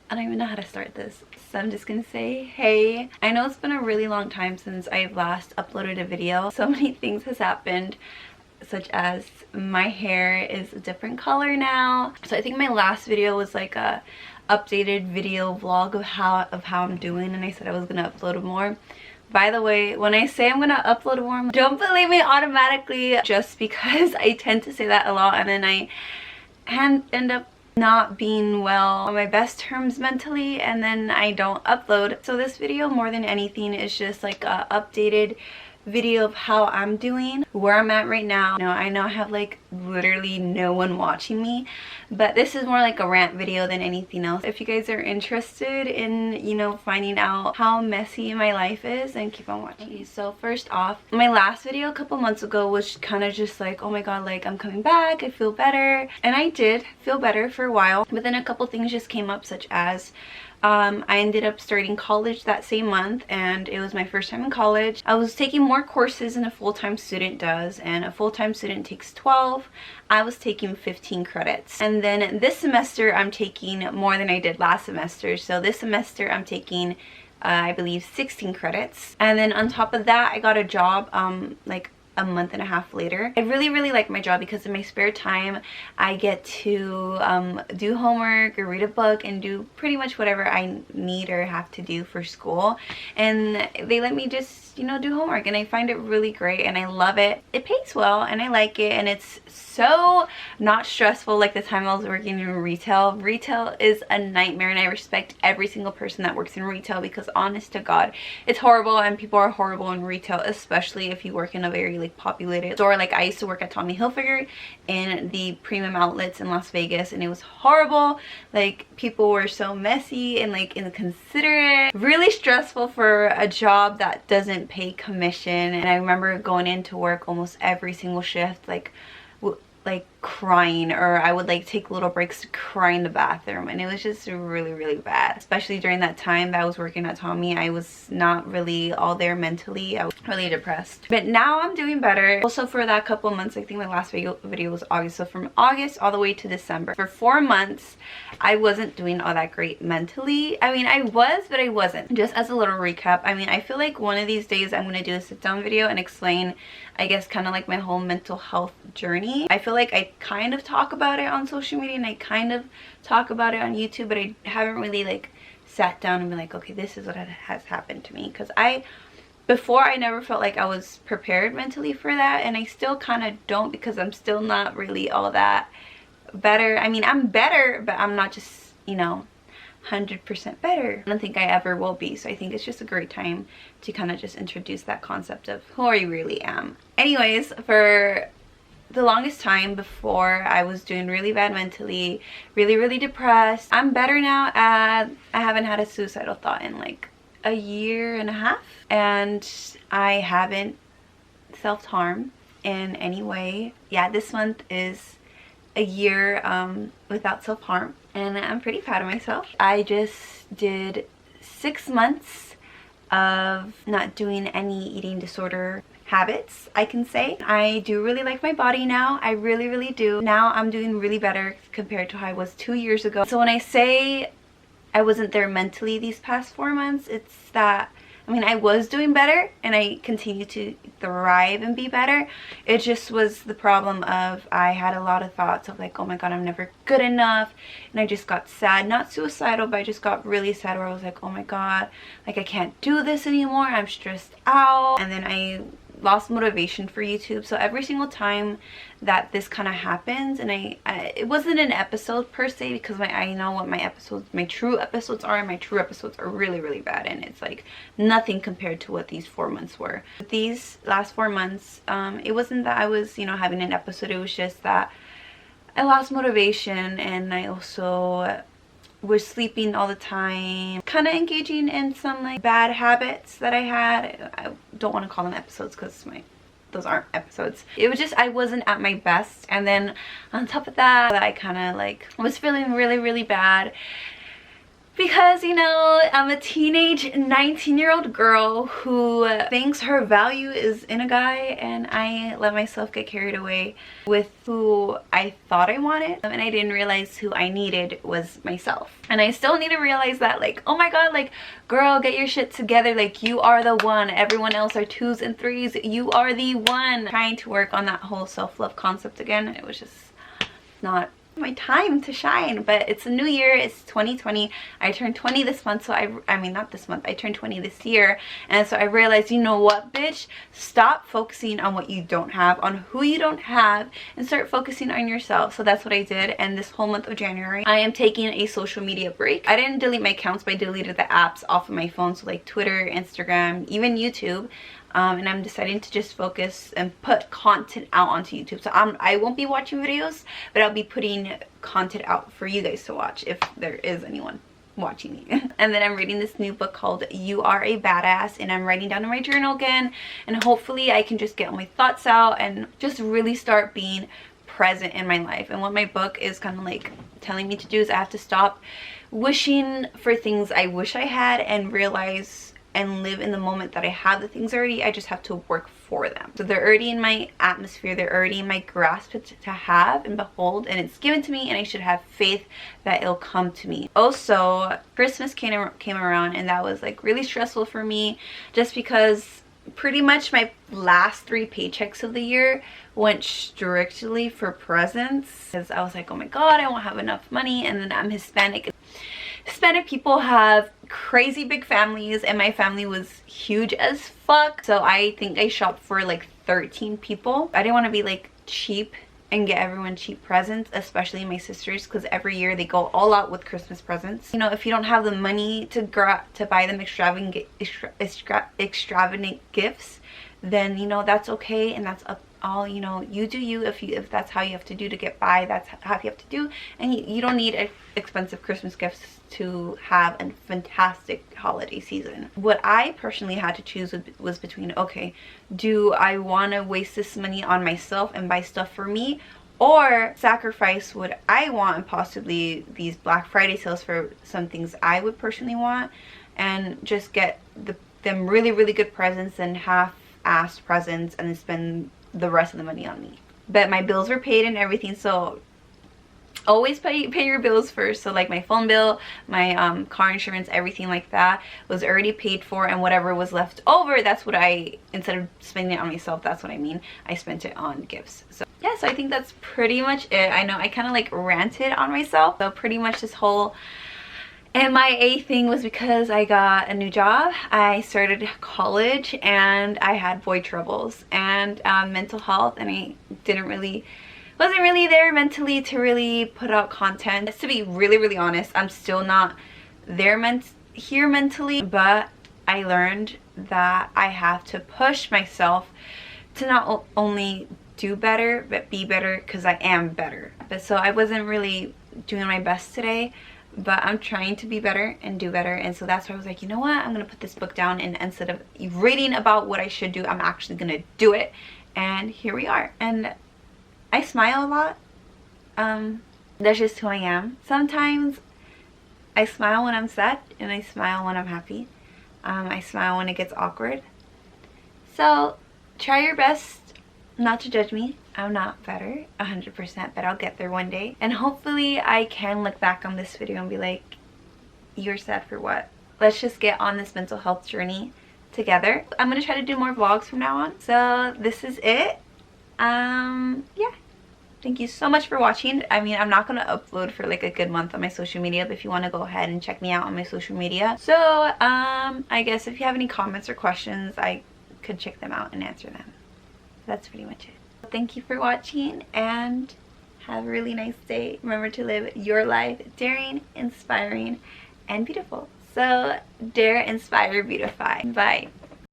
I don't even know how to start this, so I'm just gonna say hey. I know it's been a really long time since I've last uploaded a video. So many things has happened, such as my hair is a different color now. So I think my last video was like a updated video vlog of how I'm doing, and I said I was gonna upload more. By the way, when I say I'm gonna upload more, don't believe me automatically, just because I tend to say that a lot and then I end up not being well on my best terms mentally, and then I don't upload. So this video, more than anything, is just like a updated video of how I'm doing, where I'm at right now. I know I have like literally no one watching me, but this is more like a rant video than anything else. If you guys are interested in, you know, finding out how messy my life is, then keep on watching. So first off, my last video a couple months ago was kind of just like, oh my god, like I'm coming back, I feel better. And I did feel better for a while, but then a couple things just came up, such as I ended up starting college that same month, and it was my first time in college. I was taking more courses than a full-time student does, and a full-time student takes 12. I was taking 15 credits. And then this semester I'm taking more than I did last semester. So this semester I'm taking I believe 16 credits. And then on top of that, I got a job like a month and a half later. I really like my job because in my spare time I get to do homework or read a book and do pretty much whatever I need or have to do for school, and they let me just, you know, do homework, and I find it really great and I love it. It pays well and I like it, and it's so not stressful like the time I was working in retail. Retail is a nightmare, and I respect every single person that works in retail, because honest to god, it's horrible, and people are horrible in retail, especially if you work in a very like populated store. Like I used to work at Tommy Hilfiger in the premium outlets in Las Vegas, and it was horrible. Like people were so messy and like inconsiderate, really stressful for a job that doesn't pay commission. And I remember going into work almost every single shift like crying, or I would like take little breaks to cry in the bathroom, and it was just really bad. Especially during that time that I was working at Tommy, I was not really all there mentally. I was really depressed, but now I'm doing better. Also for that couple of months, I think my last video was August, so from August all the way to December, for 4 months I wasn't doing all that great mentally. I mean, I was, but I wasn't. Just as a little recap, I mean, I feel like one of these days I'm gonna do a sit down video and explain, I guess, kind of like my whole mental health journey. I feel like I kind of talk about it on social media and I kind of talk about it on YouTube, but I haven't really like sat down and been like, okay, this is what has happened to me. Because before I never felt like I was prepared mentally for that, and I still kind of don't, because I'm still not really all that better. I mean, I'm better, but I'm not just, you know, 100% better. I don't think I ever will be. So I think it's just a great time to kind of just introduce that concept of who I really am. Anyways, for the longest time before, I was doing really bad mentally, really depressed. I'm better now. I haven't had a suicidal thought in like a year and a half, and I haven't self-harmed in any way. Yeah, this month is a year without self-harm, and I'm pretty proud of myself. I just did 6 months of not doing any eating disorder habits, I can say. I do really like my body now. I really do. Now I'm doing really better compared to how I was 2 years ago. So when I say I wasn't there mentally these past 4 months, it's that, I mean, I was doing better and I continue to thrive and be better. It just was the problem of I had a lot of thoughts of like, oh my god, I'm never good enough. And I just got sad, not suicidal, but I just got really sad, where I was like, oh my god, like I can't do this anymore. I'm stressed out. And then I lost motivation for YouTube. So every single time that this kind of happens, and it wasn't an episode per se, because I know what my true episodes are, and my true episodes are really bad, and it's like nothing compared to what these 4 months were. These last 4 months, it wasn't that I was, you know, having an episode. It was just that I lost motivation, and I also was sleeping all the time, kind of engaging in some like bad habits that I had. I don't want to call them episodes because those aren't episodes. It was just I wasn't at my best, and then on top of that, I kind of like was feeling really bad. Because, you know, I'm a teenage 19-year-old girl who thinks her value is in a guy, and I let myself get carried away with who I thought I wanted, and I didn't realize who I needed was myself. And I still need to realize that, like, oh my god, like, girl, get your shit together. Like, you are the one. Everyone else are 2s and 3s. You are the one. Trying to work on that whole self-love concept again. It was just not my time to shine. But it's a new year. It's 2020. I turned 20 this month, so I mean, not this month, I turned 20 this year. And so I realized, you know what, bitch, stop focusing on what you don't have, on who you don't have, and start focusing on yourself. So that's what I did. And this whole month of January, I am taking a social media break. I didn't delete my accounts, but I deleted the apps off of my phone, so like Twitter, Instagram, even YouTube. And I'm deciding to just focus and put content out onto YouTube. So I won't be watching videos, but I'll be putting content out for you guys to watch if there is anyone watching me. And then I'm reading this new book called You Are a Badass, and I'm writing down in my journal again, and hopefully I can just get all my thoughts out and just really start being present in my life. And what my book is kind of like telling me to do is I have to stop wishing for things I wish I had and realize and live in the moment that I have the things already. I just have to work for them. So they're already in my atmosphere, they're already in my grasp to have and behold, and it's given to me, and I should have faith that it'll come to me. Also, Christmas came around, and that was like really stressful for me, just because pretty much my last 3 paychecks of the year went strictly for presents, because I was like, oh my god, I won't have enough money. And then I'm Hispanic. Hispanic people have crazy big families, and my family was huge as fuck, so I think I shopped for like 13 people. I didn't want to be like cheap and get everyone cheap presents, especially my sisters, because every year they go all out with Christmas presents. You know, if you don't have the money to buy them extravagant gifts, then, you know, that's okay, and that's up all, you know, you do you. If that's how you have to do to get by, that's how you have to do. And you don't need expensive Christmas gifts to have a fantastic holiday season. What I personally had to choose was between, okay, do I want to waste this money on myself and buy stuff for me, or sacrifice what I want and possibly these Black Friday sales for some things I would personally want, and just get them really, really good presents and half-assed presents, and then spend the rest of the money on me. But my bills were paid and everything, so always pay your bills first. So like my phone bill, my car insurance, everything like that was already paid for, and whatever was left over, that's what I, instead of spending it on myself, that's what I mean, I spent it on gifts. So yeah, so I think that's pretty much it. I know I kind of like ranted on myself, so pretty much this whole MIA thing was because I got a new job. I started college, and I had boy troubles and mental health, and I wasn't really there mentally to really put out content. Just to be really, really honest, I'm still not there here mentally, but I learned that I have to push myself to not only do better, but be better, because I am better. But so I wasn't really doing my best today, but I'm trying to be better and do better. And so that's why I was like, you know what, I'm gonna put this book down, and instead of reading about what I should do, I'm actually gonna do it. And here we are. And I smile a lot. That's just who I am. Sometimes I smile when I'm sad, and I smile when I'm happy. I smile when it gets awkward. So try your best not to judge me. I'm not better 100%, but I'll get there one day. And hopefully I can look back on this video and be like, you're sad for what? Let's just get on this mental health journey together. I'm gonna try to do more vlogs from now on. So this is it. Yeah, thank you so much for watching. I mean, I'm not gonna upload for like a good month on my social media, but if you want to go ahead and check me out on my social media. So I guess if you have any comments or questions, I could check them out and answer them. That's pretty much it. Thank you for watching, and have a really nice day. Remember to live your life daring, inspiring, and beautiful. So dare, inspire, beautify. Bye.